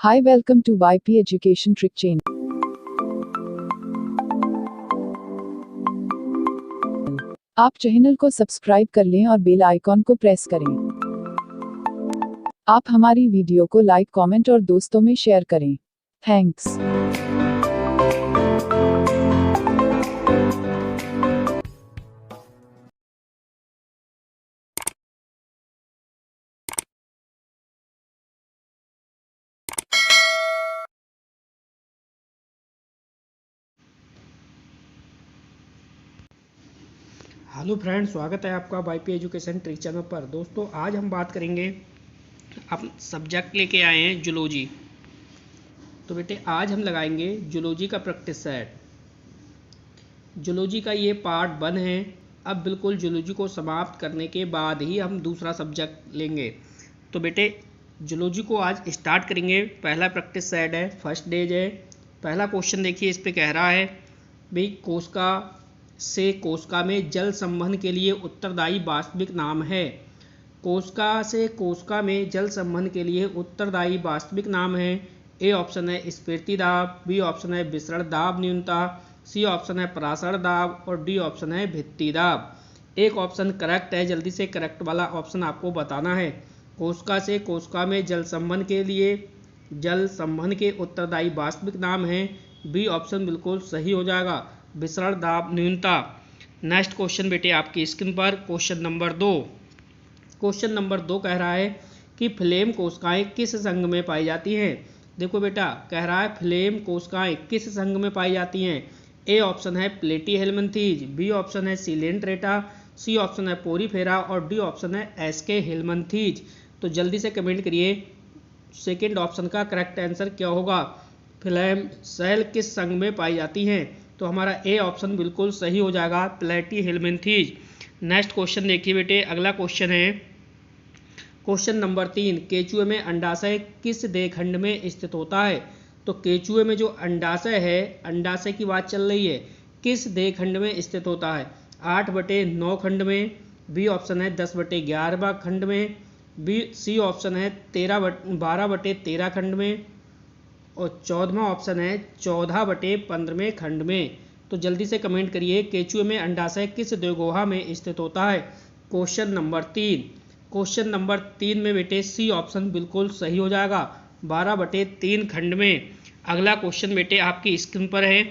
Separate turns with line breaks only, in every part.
Hi, welcome to YP Education Trick Chain. आप channel को subscribe कर लें और बेल आइकॉन को प्रेस करें। आप हमारी वीडियो को लाइक, कमेंट और दोस्तों में शेयर करें। थैंक्स।
हेलो फ्रेंड्स, स्वागत है आपका वाईपी एजुकेशन ट्रिक चैनल पर। दोस्तों, आज हम बात करेंगे, आप सब्जेक्ट लेके आए हैं जूलॉजी। तो बेटे आज हम लगाएंगे जूलॉजी का प्रैक्टिस सेट। जूलॉजी का ये पार्ट 1 है। अब बिल्कुल जूलॉजी को समाप्त करने के बाद ही हम दूसरा सब्जेक्ट लेंगे। तो बेटे जूलॉजी को आज स्टार्ट करेंगे। पहला प्रैक्टिस सेट है, फर्स्ट डेज है। पहला क्वेश्चन देखिए, इस पे कह रहा है भाई कोशिका से कोशिका में जल संवहन के लिए उत्तरदायी वास्तविक नाम है। कोशिका से कोशिका में जल संवहन के लिए उत्तरदायी वास्तविक नाम है। ए ऑप्शन है स्फीति दाब, बी ऑप्शन है विसरण दाब न्यूनता, सी ऑप्शन है परासरण दाब और डी ऑप्शन है भित्ति दाब। एक ऑप्शन करेक्ट है, जल्दी से करेक्ट वाला ऑप्शन आपको बताना है। कोशिका से कोशिका में जल संवहन के लिए जल संवहन के उत्तरदायी वास्तविक नाम है। बी ऑप्शन बिल्कुल सही हो जाएगा, विसरण दाब न्यूनता। नेक्स्ट क्वेश्चन बेटे आपकी स्क्रीन पर क्वेश्चन नंबर 2। क्वेश्चन नंबर 2 कह रहा है कि फ्लेम कोशिकाएं किस संघ में पाई जाती हैं। देखो बेटा, कह रहा है फ्लेम कोशिकाएं किस संघ में पाई जाती हैं। ए ऑप्शन है प्लेटीहेल्मिन्थीज, बी ऑप्शन है सिलेंट्रेटा, सी ऑप्शन है पोरीफेरा और डी ऑप्शन है एसके हेल्मिन्थीज। तो जल्दी से कमेंट करिए सेकेंड ऑप्शन का करेक्ट आंसर क्या होगा। फ्लेम सेल किस संघ में पाई जाती हैं। तो हमारा ए ऑप्शन बिल्कुल सही हो जाएगा, प्लेटीहेल्मिन्थीज। नेक्स्ट क्वेश्चन देखिए बेटे, अगला क्वेश्चन है क्वेश्चन नंबर 3। केचुए में अंडाशय किस देहखंड में स्थित होता है। तो केचुए में जो अंडाशय है, अंडाशय की बात चल रही है, किस देहखंड में स्थित होता है। 8/9 खंड में, बी ऑप्शन है 10/11 खंड में, बी सी ऑप्शन है 12/13 खंड में और 14वां ऑप्शन है 14/15 खंड में। तो जल्दी से कमेंट करिए केचुए में अंडाशय किस देहगुहा में स्थित होता है। Question number 3। क्वेश्चन नंबर 3 में बेटे सी ऑप्शन बिल्कुल सही हो जाएगा, 12/3 खंड में। अगला क्वेश्चन बेटे आपकी स्क्रीन पर है।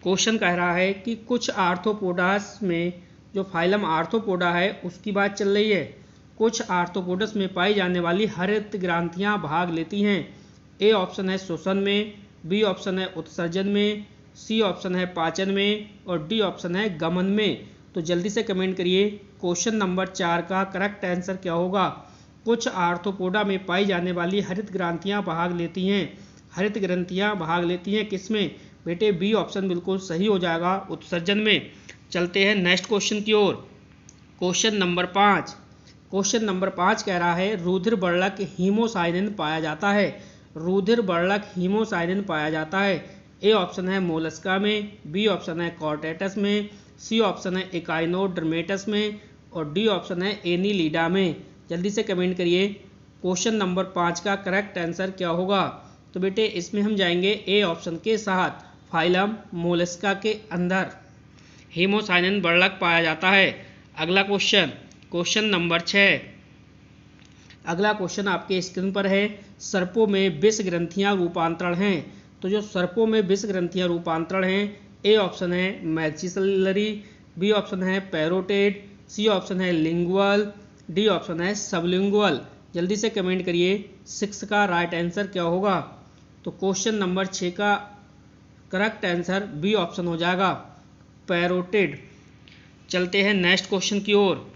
क्वेश्चन कह रहा है कि कुछ आर्थ्रोपोडास में, जो फाइलम आर्थ्रोपोडा है उसकी बात चल रही है, कुछ आर्थ्रोपोडस में पाई जाने वाली हरित ग्रांथियां भाग लेती हैं। ए ऑप्शन है श्वसन में, बी ऑप्शन है उत्सर्जन में, सी ऑप्शन है पाचन में और डी ऑप्शन है गमन में। तो जल्दी से कमेंट करिए क्वेश्चन नंबर 4 का करेक्ट आंसर क्या होगा। कुछ आर्थ्रोपोडा में पाई जाने वाली हरित ग्रांथियां भाग लेती हैं। हरित ग्रंथियां भाग लेती हैं किसमें बेटे। बी ऑप्शन बिल्कुल सही हो जाएगा, उत्सर्जन में। चलते हैं नेक्स्ट क्वेश्चन की ओर। Question number 5। क्वेश्चन नंबर 5 कह रहा है रुधिर वर्णक हीमोसाइनिन पाया जाता है। रुधिर वर्णक हीमोसाइनिन पाया जाता है। ए ऑप्शन है मोलस्का में, बी ऑप्शन है कॉर्टेटस में, सी ऑप्शन है इकाइनोडर्मेटस में और डी ऑप्शन है एनीलिडा में। जल्दी से कमेंट करिए क्वेश्चन नंबर 5 का करेक्ट आंसर क्या होगा। तो बेटे इसमें हम जाएंगे ए ऑप्शन के साथ, फाइलम मोलस्का के अंदर हीमोसाइनिन वर्णक पाया जाता है। अगला क्वेश्चन, क्वेश्चन नंबर 6। अगला क्वेश्चन आपके स्क्रीन पर है, सर्पों में विष ग्रंथियां रूपांतरण हैं। तो जो सर्पों में विष ग्रंथियां रूपांतरण हैं, ए ऑप्शन है मैक्सिलरी, बी ऑप्शन है पैरोटेड, सी ऑप्शन है लिंगुअल, डी ऑप्शन है सबलिंगुअल। जल्दी से कमेंट करिए 6 का राइट आंसर क्या होगा। तो क्वेश्चन नंबर 6 का करेक्ट आंसर बी ऑप्शन हो जाएगा, पैरोटेड। चलते हैं नेक्स्ट क्वेश्चन की ओर।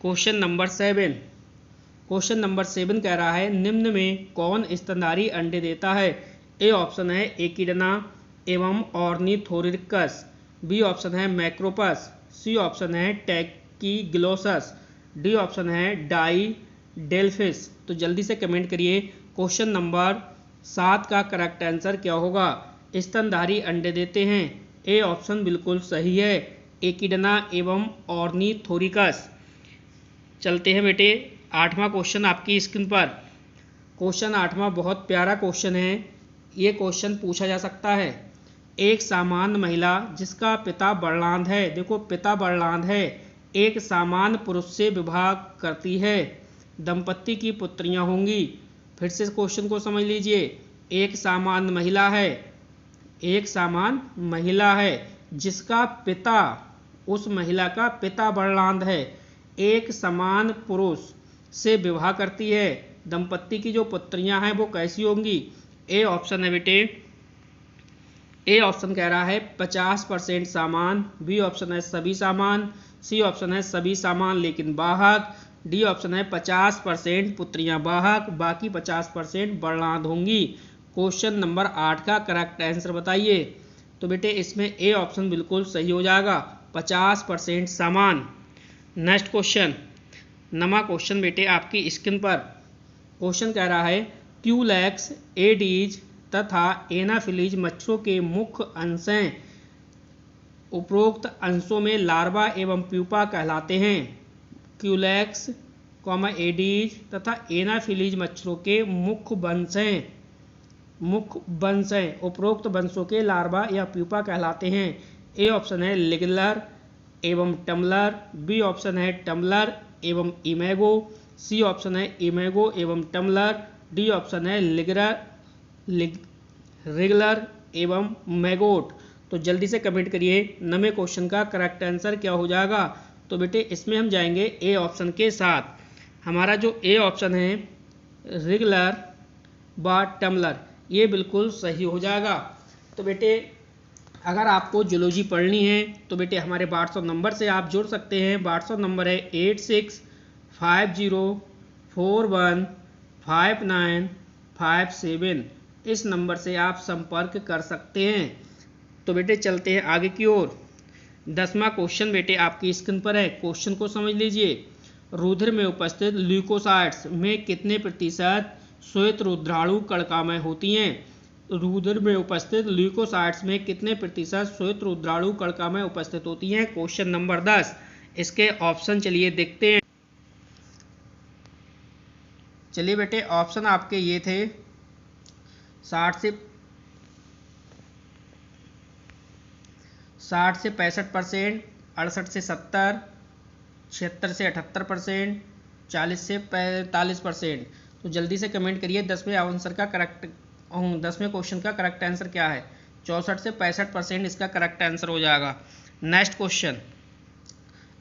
Question number 7। क्वेश्चन नंबर 7 कह रहा है निम्न में कौन स्तनधारी अंडे देता है। ए ऑप्शन है एकिडना एवं ऑर्निथोरिकस, बी ऑप्शन है मैक्रोपस, सी ऑप्शन है टैकीग्लोसस, डी ऑप्शन है डाईडेल्फिस। तो जल्दी से कमेंट करिए क्वेश्चन नंबर 7 का करेक्ट आंसर क्या होगा। स्तनधारी अंडे देते हैं, ए ऑप्शन बिल्कुल सही है, एकिडना एवं ऑर्निथोरिकस। चलते हैं बेटे 8वां क्वेश्चन आपकी स्क्रीन पर। क्वेश्चन 8वां बहुत प्यारा क्वेश्चन है, ये क्वेश्चन पूछा जा सकता है। एक सामान्य महिला जिसका पिता बड़लांद है, देखो पिता बड़लांद है, एक सामान्य पुरुष से विवाह करती है, दंपत्ति की पुत्रियां होंगी। फिर से क्वेश्चन को समझ लीजिए। एक सामान्य महिला है, एक सामान्य महिला है जिसका पिता, उस महिला का पिता बड़लांद है, एक समान पुरुष से विवाह करती है, दंपत्ति की जो पुत्रियां हैं वो कैसी होंगी। ए ऑप्शन है बेटे, ए ऑप्शन कह रहा है 50% सामान, बी ऑप्शन है सभी सामान, सी ऑप्शन है सभी सामान लेकिन वाहक, डी ऑप्शन है 50% पुत्रियां वाहक, बाकी 50% बड़लांद होंगी। क्वेश्चन नंबर 8 का करेक्ट आंसर बताइए। तो बेटे इसमें ए ऑप्शन बिल्कुल सही हो जाएगा, 50% सामान। नेक्स्ट क्वेश्चन, नमा क्वेश्चन बेटे आपकी स्क्रीन पर। क्वेश्चन कह रहा है क्यूलेक्स, एडीज तथा एनाफिलीज मच्छरों के मुख्य अंश हैं, उपरोक्त अंशों में लार्वा एवं प्यूपा कहलाते हैं। क्यूलेक्स, एडीज तथा एनाफिलीज मच्छरों के मुख्य वंश हैं, उपरोक्त वंशों के लार्वा या प्यूपा कहलाते हैं। ए ऑप्शन है लिगलर एवं टम्बलर, बी ऑप्शन है टम्बलर एवं इमेगो, सी ऑप्शन है इमेगो एवं टम्बलर, डी ऑप्शन है रेगुलर एवं मैगोट। तो जल्दी से कमेंट करिए नवे क्वेश्चन का करेक्ट आंसर क्या हो जाएगा। तो बेटे इसमें हम जाएंगे ए ऑप्शन के साथ। हमारा जो ए ऑप्शन है रेगुलर व टम्बलर, ये बिल्कुल सही हो जाएगा। तो बेटे अगर आपको जूलॉजी पढ़नी है तो बेटे हमारे व्हाट्सअप नंबर से आप जुड़ सकते हैं। व्हाट्सअप नंबर है 8650415957। इस नंबर से आप संपर्क कर सकते हैं। तो बेटे चलते हैं आगे की ओर। 10वां क्वेश्चन बेटे आपकी स्क्रीन पर है, क्वेश्चन को समझ लीजिए। रुधिर में उपस्थित ल्यूकोसाइट्स में कितने प्रतिशत श्वेत रुद्राणु कणकामय होती हैं। रुधिर में उपस्थित ल्यूकोसाइट्स में कितने प्रतिशत श्वेत रुद्राणु कणकामय उपस्थित होती हैं। क्वेश्चन नंबर 10, इसके ऑप्शन चलिए देखते हैं। चलिए बेटे ऑप्शन आपके ये थे 60 से 65%, 68 से 70, 76 से 78%, 40 से 45%। तो जल्दी से कमेंट करिए 10वें आंसर का करेक्ट 10वें क्वेश्चन का करेक्ट आंसर क्या है। 64 से 65% इसका करेक्ट आंसर हो जाएगा। नेक्स्ट क्वेश्चन,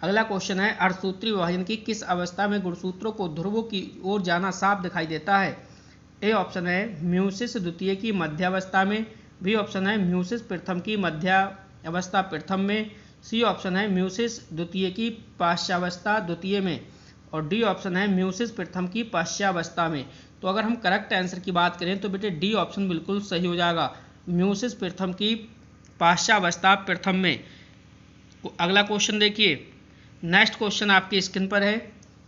अगला क्वेश्चन है अर्धसूत्री विभाजन की किस अवस्था में गुणसूत्रों को ध्रुवों की ओर जाना साफ दिखाई देता है। ए ऑप्शन है म्यूसिस द्वितीय की मध्यावस्था में, बी ऑप्शन है म्यूसिस प्रथम की मध्यावस्था प्रथम में, सी ऑप्शन है म्यूसिस द्वितीय की पाश्चावस्था द्वितीय में, और डी ऑप्शन है म्यूसिस प्रथम की पाश्चावस्था में। तो अगर हम करेक्ट आंसर की बात करें तो बेटे डी ऑप्शन बिल्कुल सही हो जाएगा, म्यूसिस प्रथम की पाश्चावस्था प्रथम में। अगला क्वेश्चन देखिए। नेक्स्ट क्वेश्चन आपकी स्क्रीन पर है।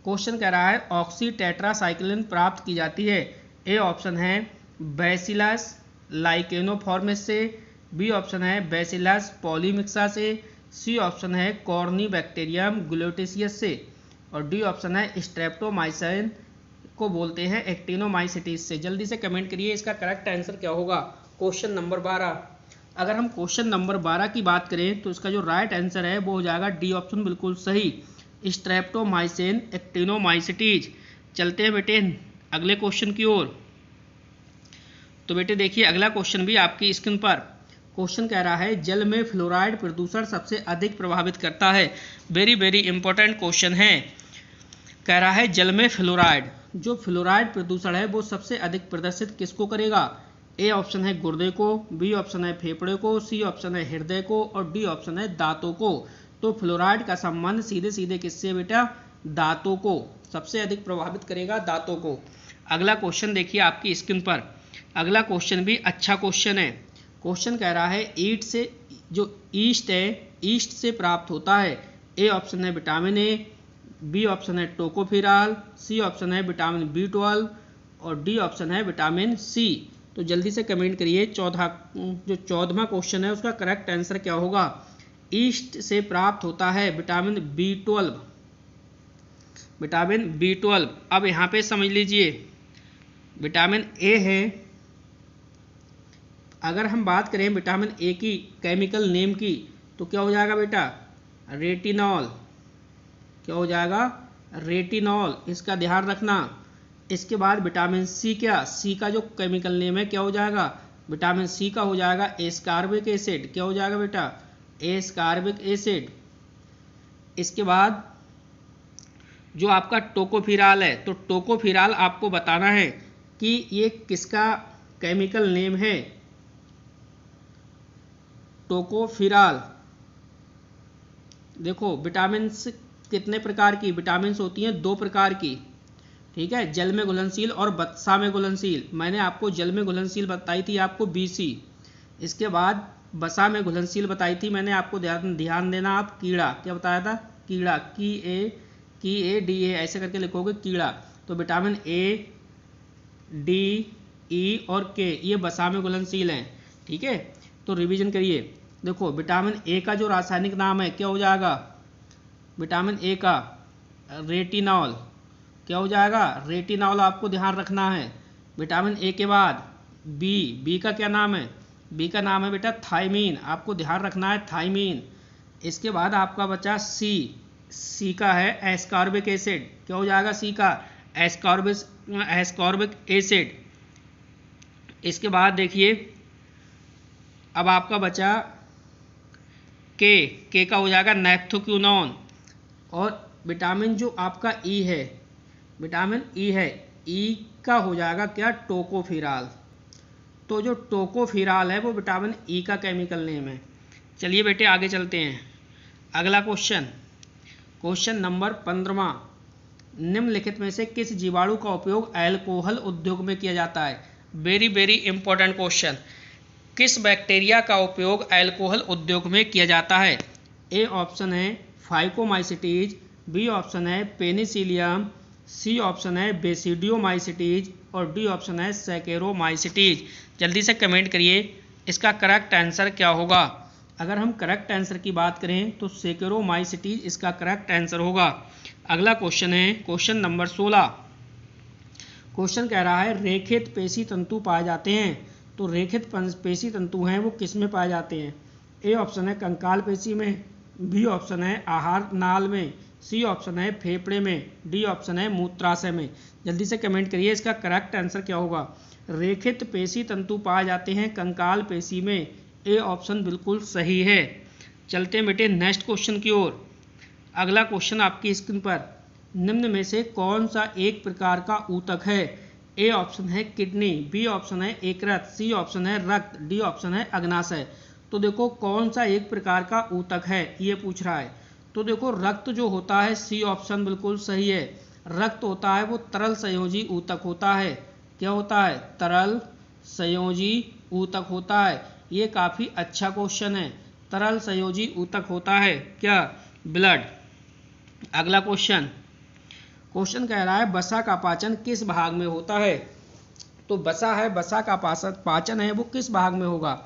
क्वेश्चन कह रहा है ऑक्सी टेट्रासाइक्लिन प्राप्त की जाती है। ए ऑप्शन है बैसिलस लाइकेनोफॉर्मिस से, बी ऑप्शन है बैसिलस पॉलीमिक्सा से, सी ऑप्शन है कॉर्नीबैक्टीरियम ग्लूटेशियस से, और डी ऑप्शन है स्ट्रेप्टोमाइसिन को बोलते हैं एक्टिनोमाइसिटिस से। जल्दी से कमेंट करिए इसका करेक्ट आंसर क्या होगा। क्वेश्चन नंबर 12, अगर हम क्वेश्चन नंबर 12 की बात करें तो इसका जो राइट आंसर है वो हो जाएगा डी ऑप्शन बिल्कुल सही, स्ट्रेप्टोमाइसिन एक्टिनोमाइसिटीज। चलते हैं बेटे अगले क्वेश्चन की ओर। तो बेटे देखिए अगला क्वेश्चन भी आपकी स्क्रीन पर। क्वेश्चन कह रहा है जल में फ्लोराइड प्रदूषण सबसे अधिक प्रभावित करता है। वेरी वेरी इंपॉर्टेंट क्वेश्चन है। कह रहा है जल में फ्लोराइड, जो फ्लोराइड प्रदूषण है वो सबसे अधिक प्रदर्शित किसको करेगा। ए ऑप्शन है गुर्दे को, बी ऑप्शन है फेफड़े को, सी ऑप्शन है हृदय को, और डी ऑप्शन है दांतों को। तो फ्लोराइड का संबंध सीधे सीधे किससे बेटा, दांतों को, सबसे अधिक प्रभावित करेगा दांतों को। अगला क्वेश्चन देखिए आपकी स्क्रीन पर। अगला क्वेश्चन भी अच्छा क्वेश्चन है। क्वेश्चन कह रहा है ईस्ट से, जो ईस्ट है ईस्ट से प्राप्त होता है। ए ऑप्शन है विटामिन ए, बी ऑप्शन है टोकोफिराल, सी ऑप्शन है विटामिन B12, और डी ऑप्शन है विटामिन सी। तो जल्दी से कमेंट करिए 14वां क्वेश्चन है उसका करेक्ट आंसर क्या होगा। ईस्ट से प्राप्त होता है विटामिन B12। अब यहाँ पे समझ लीजिए विटामिन ए है। अगर हम बात करें विटामिन ए की केमिकल नेम की तो क्या हो जाएगा बेटा, रेटिनॉल। क्या हो जाएगा, रेटिनॉल, इसका ध्यान रखना। इसके बाद विटामिन सी, क्या सी का जो केमिकल नेम है क्या हो जाएगा, विटामिन सी का हो जाएगा एस्कॉर्बिक एसिड। क्या हो जाएगा बेटा, एस्कॉर्बिक एसिड। इसके बाद जो आपका टोकोफिराल है, तो टोकोफिराल आपको बताना है कि ये किसका केमिकल नेम है, टोकोफिराल। देखो विटामिन कितने प्रकार की विटामिन होती हैं, 2 प्रकार की, ठीक है, जल में घुलनशील और वसा में घुलनशील। मैंने आपको जल में घुलनशील बताई थी आपको BC, इसके बाद वसा में घुलनशील बताई थी मैंने आपको, ध्यान देना आप, कीड़ा। क्या बताया था, कीड़ा, की ए डी ए ऐसे करके लिखोगे, कीड़ा। तो विटामिन ए, डी, ई और के ये वसा में घुलनशील हैं, ठीक है। तो रिवीजन करिए। देखो विटामिन ए का जो रासायनिक नाम है क्या हो जाएगा, विटामिन ए का रेटिनॉल। क्या हो जाएगा, रेटिनॉल, आपको ध्यान रखना है। विटामिन ए के बाद बी का क्या नाम है, बी का नाम है बेटा थायमीन, आपको ध्यान रखना है, थायमीन। इसके बाद आपका बचा सी का है एस्कॉर्बिक एसिड। क्या हो जाएगा, सी का एस्कॉर्बिक एसिड। इसके बाद देखिए अब आपका बचा के का हो जाएगा नेप्थोक्विनोन। और विटामिन जो आपका ई है, विटामिन ई है, ई का हो जाएगा क्या, टोकोफिराल। तो जो टोकोफिराल है वो विटामिन ई का केमिकल नेम है। चलिए बेटे आगे चलते हैं। अगला क्वेश्चन नंबर 15वां, निम्नलिखित में से किस जीवाणु का उपयोग अल्कोहल उद्योग में किया जाता है। Very very important question. किस बैक्टीरिया का उपयोग अल्कोहल उद्योग में किया जाता है। ए ऑप्शन है फाइकोमाइसिटीज, बी ऑप्शन है पेनिसिलियम, सी ऑप्शन है बेसिडियोमाइसिटीज और डी ऑप्शन है सैकेरोमाइसिटीज। जल्दी से कमेंट करिए इसका करेक्ट आंसर क्या होगा। अगर हम करेक्ट आंसर की बात करें तो सैकेरोमाइसिटीज इसका करेक्ट आंसर होगा। अगला क्वेश्चन है क्वेश्चन नंबर 16। क्वेश्चन कह रहा है रेखित पेशी तंतु पाए जाते हैं। तो रेखित पेशी तंतु हैं वो किस में पाए जाते हैं। ए ऑप्शन है कंकाल पेशी में, बी ऑप्शन है आहार नाल में, सी ऑप्शन है फेफड़े में, डी ऑप्शन है मूत्राशय में। जल्दी से कमेंट करिए इसका करेक्ट आंसर क्या होगा। रेखित पेशी तंतु पाए जाते हैं कंकाल पेशी में, ए ऑप्शन बिल्कुल सही है। चलते हैं बेटे नेक्स्ट क्वेश्चन की ओर। अगला क्वेश्चन आपकी स्क्रीन पर, निम्न में से कौन सा एक प्रकार का ऊतक है। ए ऑप्शन है किडनी, बी ऑप्शन है यकृत, सी ऑप्शन है रक्त, डी ऑप्शन है अग्नाशय। तो देखो कौन सा एक प्रकार का ऊतक है ये पूछ रहा है। तो देखो रक्त जो होता है, सी ऑप्शन बिल्कुल सही है। रक्त होता है वो तरल संयोजी ऊतक होता है। क्या होता है, तरल संयोजी ऊतक होता है। ये काफ़ी अच्छा क्वेश्चन है, तरल संयोजी ऊतक होता है क्या, ब्लड। अगला क्वेश्चन कह रहा है वसा का पाचन किस भाग में होता है। तो वसा है, वसा का पाचन है वो किस भाग में होगा।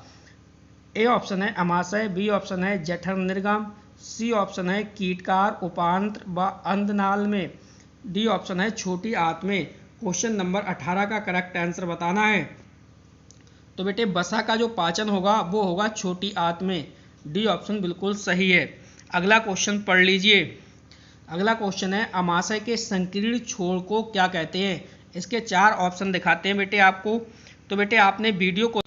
ए ऑप्शन है अमाशय, बी ऑप्शन है जठर निर्गम, सी ऑप्शन है कीटकार उपांत्र व अंधनाल में, डी ऑप्शन है छोटी आंत में। क्वेश्चन नंबर 18 का करेक्ट आंसर बताना है। तो बेटे वसा का जो पाचन होगा वो होगा छोटी आंत में, डी ऑप्शन बिल्कुल सही है। अगला क्वेश्चन पढ़ लीजिए। अगला क्वेश्चन है अमाशय के संकीर्ण छोर को क्या कहते हैं। इसके 4 ऑप्शन दिखाते हैं बेटे आपको। तो बेटे आपने वीडियो को,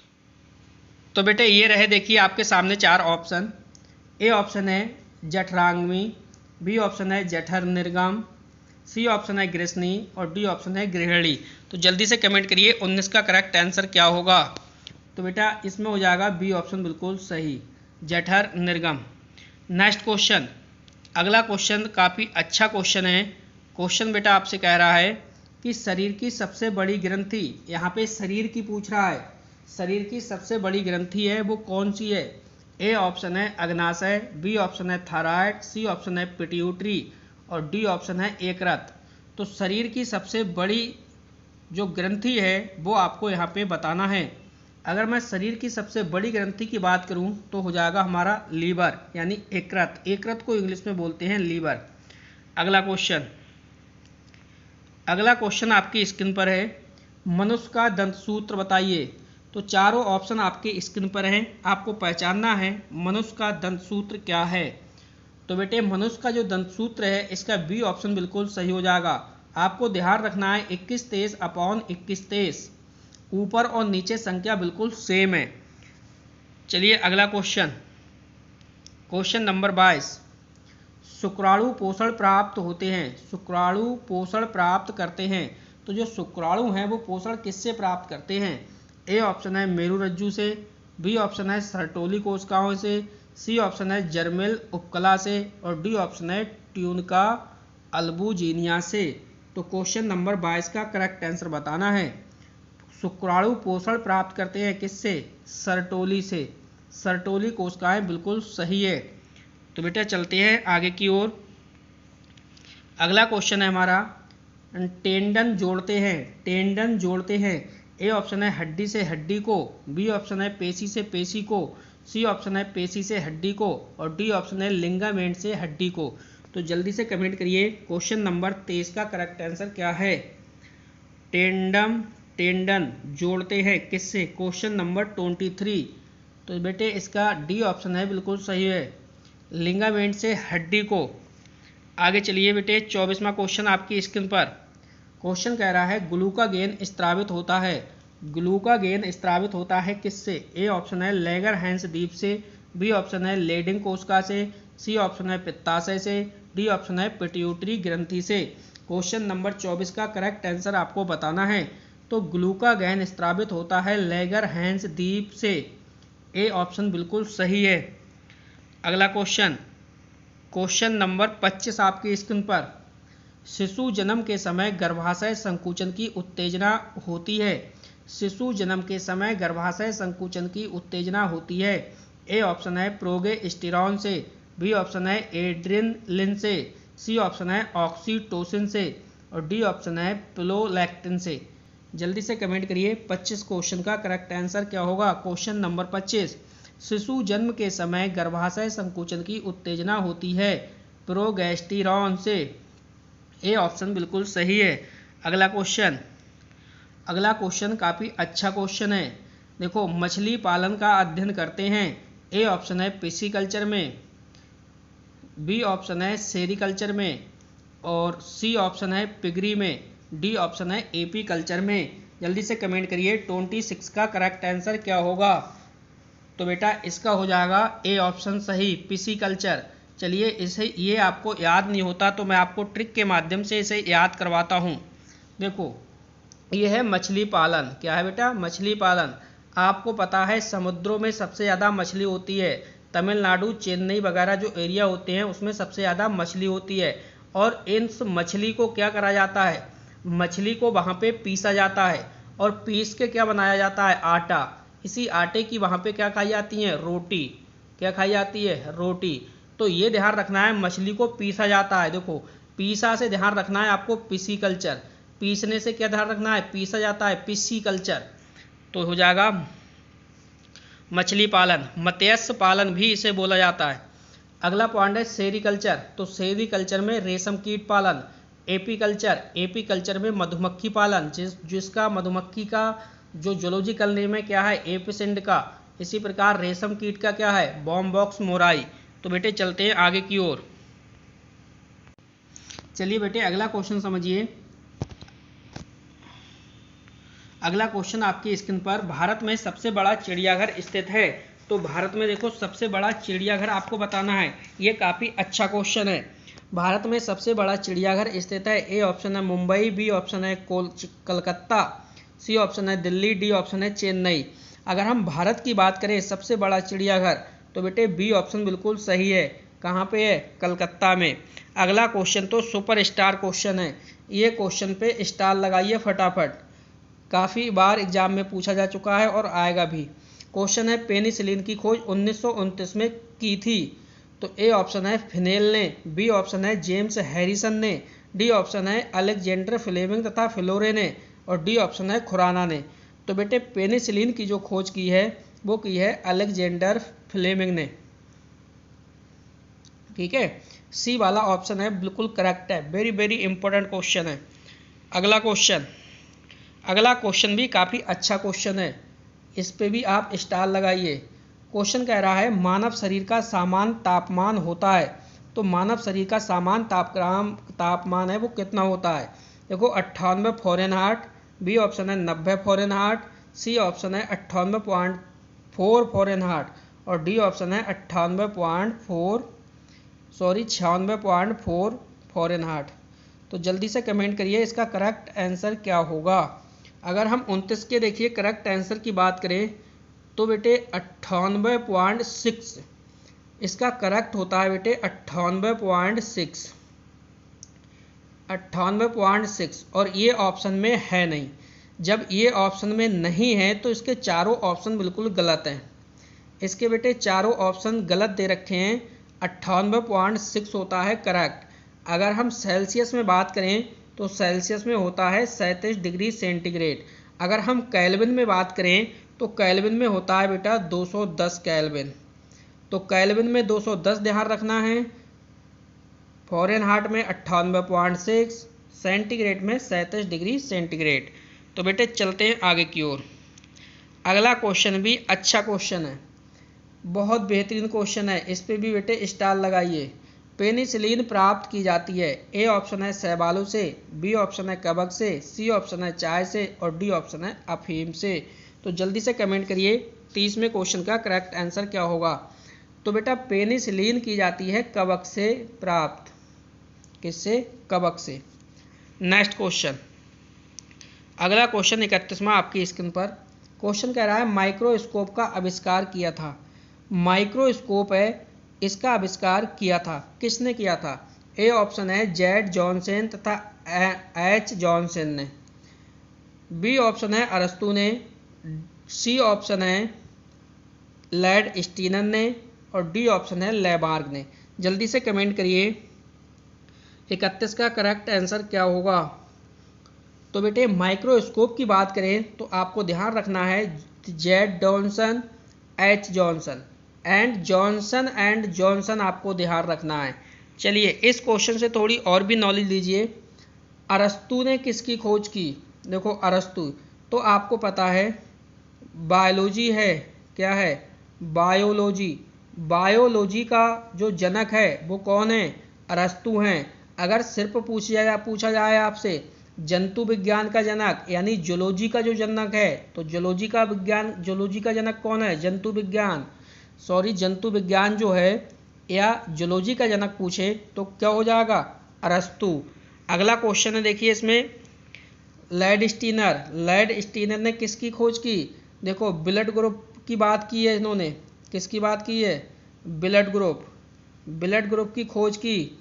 तो बेटे ये रहे देखिए आपके सामने 4 ऑप्शन। ए ऑप्शन है जठरांगमी, बी ऑप्शन है जठर निर्गम, सी ऑप्शन है ग्रसनी और डी ऑप्शन है गृहिणी। तो जल्दी से कमेंट करिए 19 का करेक्ट आंसर क्या होगा। तो बेटा इसमें हो जाएगा बी ऑप्शन बिल्कुल सही, जठर निर्गम। नेक्स्ट क्वेश्चन, अगला क्वेश्चन काफ़ी अच्छा क्वेश्चन है। क्वेश्चन बेटा आपसे कह रहा है कि शरीर की सबसे बड़ी ग्रंथि, यहाँ पे शरीर की पूछ रहा है, शरीर की सबसे बड़ी ग्रंथि है वो कौन सी है। ए ऑप्शन है अग्नाशय, बी ऑप्शन है थायराइड, सी ऑप्शन है पिट्यूटरी और डी ऑप्शन है यकृत। तो शरीर की सबसे बड़ी जो ग्रंथि है वो आपको यहाँ पे बताना है। अगर मैं शरीर की सबसे बड़ी ग्रंथि की बात करूं तो हो जाएगा हमारा लीवर यानी यकृत। यकृत को इंग्लिश में बोलते हैं लीवर। अगला क्वेश्चन आपकी स्क्रीन पर है। मनुष्य का दंत सूत्र बताइए। तो चारों ऑप्शन आपके स्क्रीन पर हैं, आपको पहचानना है मनुष्य का दंत सूत्र क्या है। तो बेटे मनुष्य का जो दंत सूत्र है इसका बी ऑप्शन बिल्कुल सही हो जाएगा। आपको ध्यान रखना है 21-23 अपॉन 21-23, ऊपर और नीचे संख्या बिल्कुल सेम है। चलिए अगला क्वेश्चन, क्वेश्चन नंबर 22। शुक्राणु पोषण प्राप्त होते हैं, शुक्राणु पोषण प्राप्त करते हैं। तो जो शुक्राणु हैं वो पोषण किससे प्राप्त करते हैं। ए ऑप्शन है मेरुरज्जु से, बी ऑप्शन है सर्टोली कोशिकाओं से, सी ऑप्शन है जर्मेल उपकला से और डी ऑप्शन है ट्यूनिका अल्बुजिनिया से। तो क्वेश्चन नंबर 22 का करेक्ट आंसर बताना है। शुक्राणु पोषण प्राप्त करते हैं किससे, सर्टोली से। सर्टोली कोशिकाएं बिल्कुल सही है। तो बेटा चलते हैं आगे की ओर। अगला क्वेश्चन है हमारा, टेंडन जोड़ते हैं, टेंडन जोड़ते हैं। ए ऑप्शन है हड्डी से हड्डी को, बी ऑप्शन है पेशी से पेशी को, सी ऑप्शन है पेशी से हड्डी को और डी ऑप्शन है लिंगामेंट से हड्डी को। तो जल्दी से कमेंट करिए क्वेश्चन नंबर 23 का करेक्ट आंसर क्या है। टेंडन जोड़ते हैं किससे, क्वेश्चन नंबर 23। तो बेटे इसका डी ऑप्शन है बिल्कुल सही है, लिंगामेंट से हड्डी को। आगे चलिए बेटे 24वां क्वेश्चन आपकी स्क्रीन पर। क्वेश्चन कह रहा है ग्लूकागेन स्त्रावित होता है, ग्लूकागेन स्त्रावित होता है किससे। ए ऑप्शन है लैंगरहैंस द्वीप से, बी ऑप्शन है लेडिंग कोशिका से, सी ऑप्शन है पित्ताशय से, डी ऑप्शन है पिट्यूटरी ग्रंथि से। क्वेश्चन नंबर 24 का करेक्ट आंसर आपको बताना है। तो ग्लूकागेन स्त्रावित होता है लैंगरहैंस द्वीप से, ए ऑप्शन बिल्कुल सही है। अगला क्वेश्चन, क्वेश्चन नंबर 25 आपकी स्क्रीन पर। शिशु जन्म के समय गर्भाशय संकुचन की उत्तेजना होती है, शिशु जन्म के समय गर्भाशय संकुचन की उत्तेजना होती है। ए ऑप्शन है प्रोगेस्टेरॉन से, बी ऑप्शन है एड्रेनलिन से, सी ऑप्शन है ऑक्सीटोसिन से और डी ऑप्शन है प्रोलैक्टिन से। जल्दी से कमेंट करिए 25 क्वेश्चन का करेक्ट आंसर क्या होगा। क्वेश्चन नंबर 25, शिशु जन्म के समय गर्भाशय संकुचन की उत्तेजना होती है प्रोगेस्टेरॉन से, ए ऑप्शन बिल्कुल सही है। अगला क्वेश्चन, अगला क्वेश्चन काफ़ी अच्छा क्वेश्चन है। देखो मछली पालन का अध्ययन करते हैं। ए ऑप्शन है पिसीकल्चर में, बी ऑप्शन है सेरिकल्चर में और सी ऑप्शन है पिगरी में, डी ऑप्शन है एपी कल्चर में। जल्दी से कमेंट करिए 26 का करेक्ट आंसर क्या होगा। तो बेटा इसका हो जाएगा ए ऑप्शन सही, पिसीकल्चर। चलिए इसे ये आपको याद नहीं होता तो मैं आपको ट्रिक के माध्यम से इसे याद करवाता हूँ। देखो ये है मछली पालन। क्या है बेटा, मछली पालन। आपको पता है समुद्रों में सबसे ज़्यादा मछली होती है, तमिलनाडु चेन्नई वगैरह जो एरिया होते हैं उसमें सबसे ज़्यादा मछली होती है। और इन मछली को क्या करा जाता है, मछली को वहाँ पे पीसा जाता है और पीस के क्या बनाया जाता है, आटा। इसी आटे की वहाँ पे क्या खाई जाती है, रोटी। क्या खाई जाती है, रोटी। तो ये ध्यान रखना है मछली को पीसा जाता है। देखो पीसा से ध्यान रखना है आपको पिसीकल्चर, पीसने से क्या ध्यान रखना है, पीसा जाता है, पिसीकल्चर। तो हो जाएगा मछली पालन। मत्स्य पालन भी इसे बोला जाता है। अगला पॉइंट है सेरिकल्चर। तो सेरिकल्चर में रेशम कीट पालन। एपीकल्चर, एपीकल्चर में मधुमक्खी पालन, जिसका मधुमक्खी का जो जूलॉजिकल नेम है क्या है, एपिसेंड का। इसी प्रकार रेशम कीट का क्या है, बॉम्बॉक्स मोराई। तो बेटे चलते हैं आगे की ओर। चलिए बेटे अगला क्वेश्चन समझिए। अगला क्वेश्चन आपकी स्क्रीन पर, भारत में सबसे बड़ा चिड़ियाघर स्थित है। तो भारत में देखो सबसे बड़ा चिड़ियाघर आपको बताना है। ये काफ़ी अच्छा क्वेश्चन है। भारत में सबसे बड़ा चिड़ियाघर स्थित है। ए ऑप्शन है मुंबई, बी ऑप्शन है कलकत्ता, सी ऑप्शन है दिल्ली, डी ऑप्शन है चेन्नई। अगर हम भारत की बात करें सबसे बड़ा चिड़ियाघर तो बेटे बी ऑप्शन बिल्कुल सही है। कहाँ पे है, कलकत्ता में। अगला क्वेश्चन तो सुपर स्टार क्वेश्चन है। ये क्वेश्चन पे स्टार लगाइए फटाफट, काफ़ी बार एग्जाम में पूछा जा चुका है और आएगा भी। क्वेश्चन है पेनिसिलिन की खोज 1929 में की थी। तो ए ऑप्शन है फिनेल ने, बी ऑप्शन है जेम्स हैरिसन ने, डी ऑप्शन है अलेक्जेंडर फ्लेमिंग तथा फ्लोरे ने और डी ऑप्शन है खुराना ने। तो बेटे पेनिसिलिन की जो खोज की है वो की है अलेक्जेंडर फ्लेमिंग ने। ठीक है, सी वाला ऑप्शन है बिल्कुल करेक्ट है। वेरी वेरी इंपॉर्टेंट क्वेश्चन है। अगला क्वेश्चन, अगला क्वेश्चन भी काफ़ी अच्छा क्वेश्चन है, इस पे भी आप स्टार लगाइए। क्वेश्चन कह रहा है मानव शरीर का सामान्य तापमान होता है, तो मानव शरीर का सामान्य तापमान है वो कितना होता है। देखो 98 फ़ारेनहाइट, बी ऑप्शन है 90 फ़ारेनहाइट, सी ऑप्शन है 98.4 फ़ारेनहाइट और डी ऑप्शन है 96.4 फ़ारेनहाइट। तो जल्दी से कमेंट करिए इसका करेक्ट आंसर क्या होगा। अगर हम 29 के देखिए करेक्ट आंसर की बात करें तो बेटे 98.6 इसका करेक्ट होता है बेटे 98.6 और ये ऑप्शन में है नहीं। जब ये ऑप्शन में नहीं है तो इसके चारों ऑप्शन बिल्कुल गलत हैं। इसके बेटे चारों ऑप्शन गलत दे रखे हैं। 98.6 होता है करेक्ट। अगर हम सेल्सियस में बात करें तो सेल्सियस में होता है 37 डिग्री सेंटीग्रेड। अगर हम केल्विन में बात करें तो केल्विन में होता है बेटा 210 केल्विन। तो केल्विन में 210 ध्यान रखना है, फ़ारेनहाइट में 98.6, सेंटीग्रेड में 37 डिग्री सेंटीग्रेड। तो बेटे चलते हैं आगे की ओर। अगला क्वेश्चन भी अच्छा क्वेश्चन है, बहुत बेहतरीन क्वेश्चन है, इस पे भी बेटे स्टार लगाइए। पेनिसिलिन प्राप्त की जाती है, ए ऑप्शन है शैवालों से, बी ऑप्शन है कवक से, सी ऑप्शन है चाय से और डी ऑप्शन है अफीम से। तो जल्दी से कमेंट करिए 30वें क्वेश्चन का करेक्ट आंसर क्या होगा। तो बेटा पेनिसिलिन की जाती है कवक से प्राप्त, किससे, कवक से। नेक्स्ट क्वेश्चन, अगला क्वेश्चन 31वां आपकी स्क्रीन पर। क्वेश्चन कह रहा है माइक्रोस्कोप का आविष्कार किया था। माइक्रोस्कोप है, इसका आविष्कार किया था, किसने किया था। ए ऑप्शन है जेड जॉनसन तथा एच जॉनसन ने, बी ऑप्शन है अरस्तु ने, सी ऑप्शन है लैड स्टीनर ने और डी ऑप्शन है लेबार्ग ने। जल्दी से कमेंट करिए 31 का करेक्ट आंसर क्या होगा। तो बेटे माइक्रोस्कोप की बात करें तो आपको ध्यान रखना है Z Johnson, H Johnson and Johnson आपको ध्यान रखना है। चलिए इस क्वेश्चन से थोड़ी और भी नॉलेज लीजिए। अरस्तु ने किसकी खोज की। देखो अरस्तु तो आपको पता है बायोलॉजी है, क्या है, बायोलॉजी। बायोलॉजी का जो जनक है वो कौन है, अरस्तु हैं। अगर सिर्फ पूछा जाए आपसे जंतु विज्ञान का जनक यानी जूलॉजी का जो जनक है, तो जूलॉजी का जनक कौन है, जंतु विज्ञान जो है या जूलॉजी का जनक पूछे तो क्या हो जाएगा, अरस्तु। अगला क्वेश्चन है देखिए इसमें लैड स्टीनर ने किसकी खोज की। देखो ब्लड ग्रुप की बात की है इन्होंने, किसकी बात की है, ब्लड ग्रुप की खोज की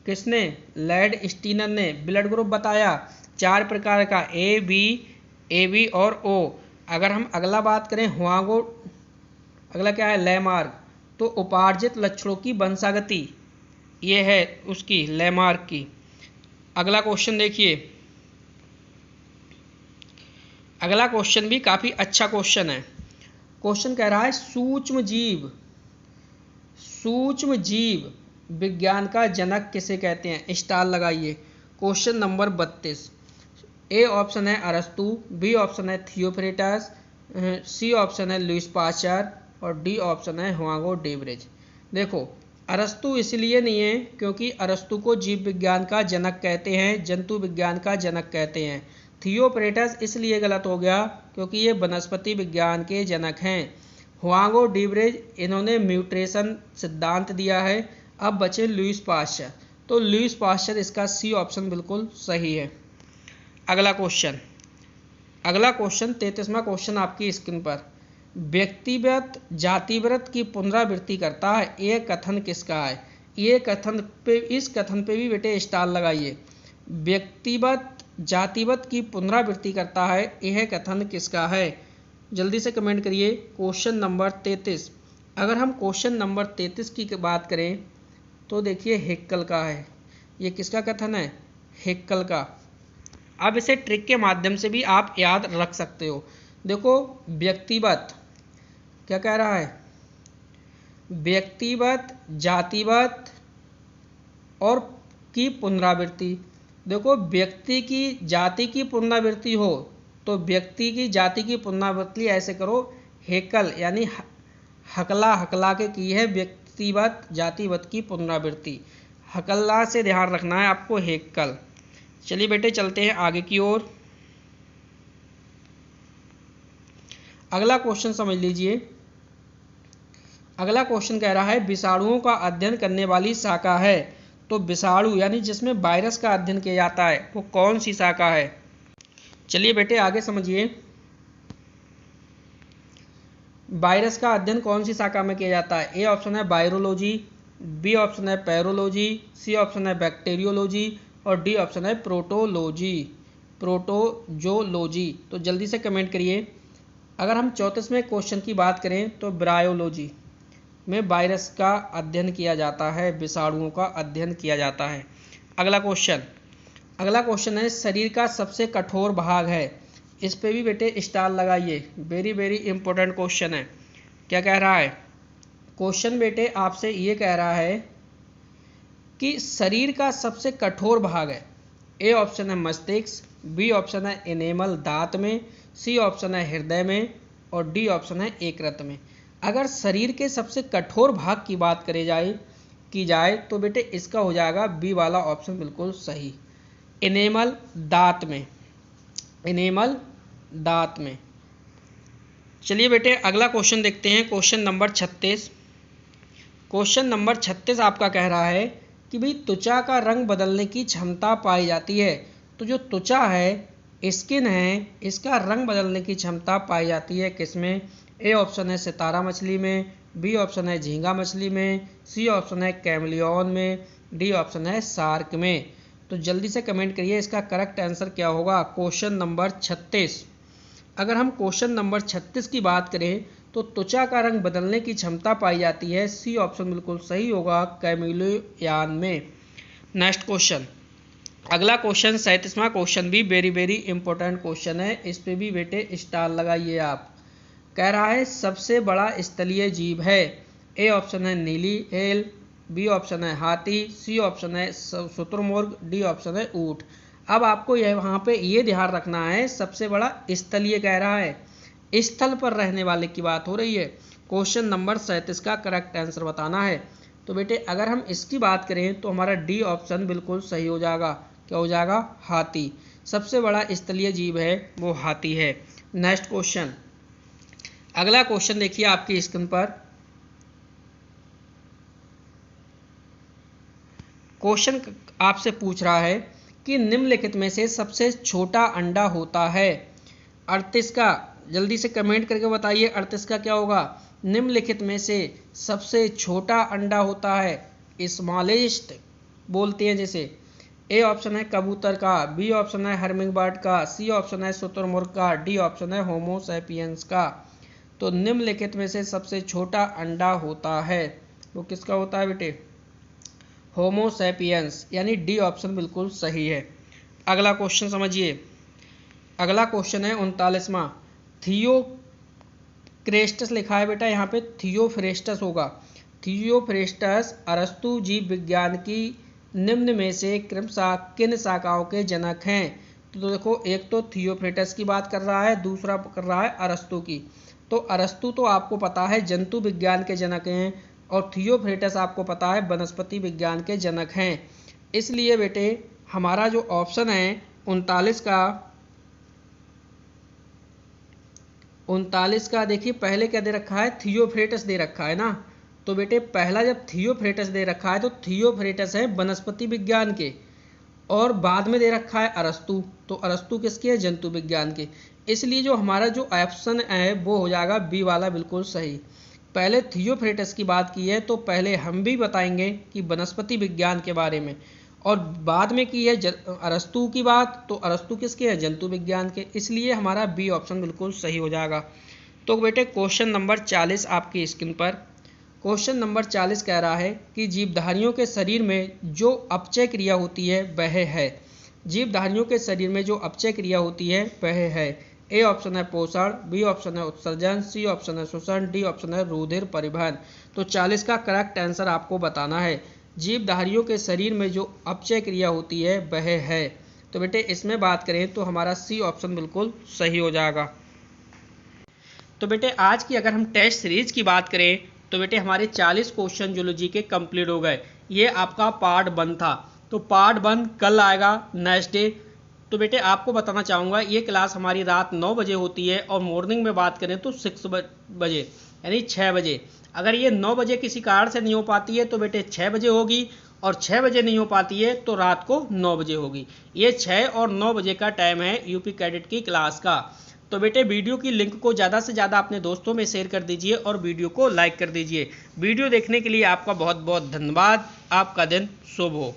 किसने, लैड स्टीनर ने। ब्लड ग्रुप बताया 4 प्रकार का, ए बी और ओ। अगर हम अगला बात करें हुआंगो, अगला क्या है, लेमार्क। तो उपार्जित लक्षणों की वंशागति ये है उसकी, लेमार्क की। अगला क्वेश्चन देखिए, अगला क्वेश्चन भी काफ़ी अच्छा क्वेश्चन है। क्वेश्चन कह रहा है सूक्ष्म जीव विज्ञान का जनक किसे कहते हैं, स्टार लगाइए। क्वेश्चन नंबर 32, ए ऑप्शन है अरस्तु, बी ऑप्शन है थियोफ्रेटस, सी ऑप्शन है लुईस पाश्चर और डी ऑप्शन है हुआंगो डेब्रेज। देखो अरस्तु इसलिए नहीं है क्योंकि अरस्तु को जीव विज्ञान का जनक कहते हैं, जंतु विज्ञान का जनक कहते हैं। थियोफ्रेटस इसलिए गलत हो गया क्योंकि ये वनस्पति विज्ञान के जनक हैं। हुआंगो डेब्रेज इन्होंने म्यूटेशन सिद्धांत दिया है। अब बचे लुईस पाश्चर, तो लुईस पाश्चर इसका सी ऑप्शन बिल्कुल सही है। अगला क्वेश्चन 33वां क्वेश्चन आपकी स्क्रीन पर। व्यक्तिगत जातिव्रत की पुनरावृत्ति करता है, ये कथन किसका है। इस कथन पे भी बेटे स्टार लगाइए। व्यक्तिगत जातिव्रत की पुनरावृत्ति करता है, यह कथन किसका है। जल्दी से कमेंट करिए क्वेश्चन नंबर 33। अगर हम क्वेश्चन नंबर 33 की बात करें तो देखिए हेक्कल का है। ये किसका कथन है, हेक्कल का। अब इसे ट्रिक के माध्यम से भी आप याद रख सकते हो। देखो व्यक्तिगत क्या कह रहा है, व्यक्तिगत जातिगत और की पुनरावृत्ति। देखो व्यक्ति की जाति की पुनरावृत्ति हो तो व्यक्ति की जाति की पुनरावृत्ति ऐसे करो, हेकल यानी हकला हकला के की है व्यक्तिवत जातिवत की पुनरावृत्ति, हकला से ध्यान रखना है आपको, हेकल। चलिए बेटे चलते हैं आगे की ओर। अगला क्वेश्चन समझ लीजिए। अगला क्वेश्चन कह रहा है विषाणुओं का अध्ययन करने वाली शाखा है, तो विषाणु यानी जिसमें वायरस का अध्ययन किया जाता है वो कौन सी शाखा है। चलिए बेटे आगे समझिए, वायरस का अध्ययन कौन सी शाखा में किया जाता है। ए ऑप्शन है वायरोलॉजी, बी ऑप्शन है पैरोलॉजी, सी ऑप्शन है बैक्टीरियोलॉजी और डी ऑप्शन है प्रोटोजोलॉजी। तो जल्दी से कमेंट करिए। अगर हम 34वें क्वेश्चन की बात करें तो ब्रायोलॉजी में वायरस का अध्ययन किया जाता है, विषाणुओं का अध्ययन किया जाता है। अगला क्वेश्चन है शरीर का सबसे कठोर भाग है, इस पे भी बेटे स्टार लगाइए, वेरी वेरी इंपॉर्टेंट क्वेश्चन है। क्या कह रहा है क्वेश्चन बेटे, आपसे ये कह रहा है कि शरीर का सबसे कठोर भाग है। ए ऑप्शन है मस्तिष्क, बी ऑप्शन है एनेमल दांत में, सी ऑप्शन है हृदय में और डी ऑप्शन है यकृत में। अगर शरीर के सबसे कठोर भाग की बात की जाए तो बेटे इसका हो जाएगा बी वाला ऑप्शन बिल्कुल सही, एनेमल दांत में, एनेमल दांत में। चलिए बेटे अगला क्वेश्चन देखते हैं, क्वेश्चन नंबर 36। क्वेश्चन नंबर 36 आपका कह रहा है कि भाई त्वचा का रंग बदलने की क्षमता पाई जाती है। तो जो त्वचा है, स्किन है, इसका रंग बदलने की क्षमता पाई जाती है किसमें। ए ऑप्शन है सितारा मछली में, बी ऑप्शन है झींगा मछली में, सी ऑप्शन है कैमलियन में, डी ऑप्शन है शार्क में। तो जल्दी से कमेंट करिए इसका करेक्ट आंसर क्या होगा क्वेश्चन नंबर 36। अगर हम क्वेश्चन नंबर 36 की बात करें तो त्वचा का रंग बदलने की क्षमता पाई जाती है, सी ऑप्शन बिल्कुल सही होगा, कैमलियन में। नेक्स्ट क्वेश्चन, अगला क्वेश्चन 37वां क्वेश्चन भी वेरी वेरी इंपॉर्टेंट क्वेश्चन है, इस पे भी बेटे स्टार लगाइए आप। कह रहा है सबसे बड़ा स्थलीय जीव है। ए ऑप्शन है नीली व्हेल, बी ऑप्शन है हाथी, सी ऑप्शन है शुतुरमुर्ग, डी ऑप्शन है ऊंट। अब आपको यह वहाँ पे ये ध्यान रखना है, सबसे बड़ा स्थलीय कह रहा है, स्थल पर रहने वाले की बात हो रही है। क्वेश्चन नंबर 37 का करेक्ट आंसर बताना है। तो बेटे अगर हम इसकी बात करें तो हमारा डी ऑप्शन बिल्कुल सही हो जाएगा। क्या हो जाएगा, हाथी। सबसे बड़ा स्थलीय जीव है वो हाथी है। नेक्स्ट क्वेश्चन, अगला क्वेश्चन देखिए आपकी स्क्रीन पर। क्वेश्चन आपसे पूछ रहा है कि निम्नलिखित में से सबसे छोटा अंडा होता है। 38 का जल्दी से कमेंट करके बताइए, 38 का क्या होगा। निम्नलिखित में से सबसे छोटा अंडा होता है, स्मॉलेस्ट बोलते हैं जैसे। ए ऑप्शन है कबूतर का, बी ऑप्शन है हर्मिंग बर्ड का, सी ऑप्शन है शुतुरमुर्ग का, डी ऑप्शन है होमो सैपियंस का। तो निम्नलिखित में से सबसे छोटा अंडा होता है वो किसका होता है बेटे, होमो सैपियंस, यानी डी ऑप्शन बिल्कुल सही है। अगला क्वेश्चन समझिए, अगला क्वेश्चन है 39वां। थियोक्रेस्टस लिखा है बेटा, यहाँ पे थियोफ्रेस्टस होगा। थियोफ्रेस्टस अरस्तु जीव विज्ञान की निम्न में से क्रमशः किन शाखाओं के जनक हैं। तो देखो एक तो थियोफ्रेस्टस की बात कर रहा है, दूसरा कर रहा है अरस्तु की। तो अरस्तु तो आपको पता है जंतु विज्ञान के जनक हैं और थियोफ्रेस्टस आपको पता है वनस्पति विज्ञान के जनक हैं। इसलिए बेटे हमारा जो ऑप्शन है 39 का देखिए पहले क्या दे रखा है, थियोफ्रेस्टस दे रखा है ना। तो बेटे पहला जब थियोफ्रेस्टस दे रखा है तो थियोफ्रेस्टस है वनस्पति विज्ञान के, और बाद में दे रखा है अरस्तु, तो अरस्तु किसके है, जंतु विज्ञान के। इसलिए जो हमारा जो ऑप्शन है वो हो जाएगा बी वाला बिल्कुल सही। पहले थियोफ्रेस्टस की बात की है तो पहले हम भी बताएंगे कि वनस्पति विज्ञान के बारे में, और बाद में की है अरस्तु की बात, तो अरस्तु किसके है, जंतु विज्ञान के। इसलिए हमारा बी ऑप्शन बिल्कुल सही हो जाएगा। तो बेटे क्वेश्चन नंबर 40 आपकी स्क्रीन पर। क्वेश्चन नंबर 40 कह रहा है कि जीवधारियों के शरीर में जो अपचय क्रिया होती है वह है। जीवधारियों के शरीर में जो अपचय क्रिया होती है वह है। ए ऑप्शन है पोषण, बी ऑप्शन है उत्सर्जन, सी ऑप्शन है शोषण, डी ऑप्शन है रुधिर परिवहन। तो 40 का करेक्ट आंसर आपको बताना है। जीवधारियों के शरीर में जो अपचय क्रिया होती है वह है। तो बेटे इसमें बात करें तो हमारा सी ऑप्शन बिल्कुल सही हो जाएगा। तो बेटे आज की अगर हम टेस्ट सीरीज की बात करें तो बेटे हमारे 40 क्वेश्चन जूलॉजी के कंप्लीट हो गए। ये आपका पार्ट 1 था। तो पार्ट 1 कल आएगा नेक्स्ट डे। तो बेटे आपको बताना चाहूँगा ये क्लास हमारी रात 9 बजे होती है और मॉर्निंग में बात करें तो 6 बजे यानी 6 बजे। अगर ये 9 बजे किसी कारण से नहीं हो पाती है तो बेटे 6 बजे होगी, और 6 बजे नहीं हो पाती है तो रात को 9 बजे होगी। ये 6 और 9 बजे का टाइम है यूपी कैडेट की क्लास का। तो बेटे वीडियो की लिंक को ज़्यादा से ज़्यादा अपने दोस्तों में शेयर कर दीजिए और वीडियो को लाइक कर दीजिए। वीडियो देखने के लिए आपका बहुत बहुत धन्यवाद। आपका दिन शुभ हो।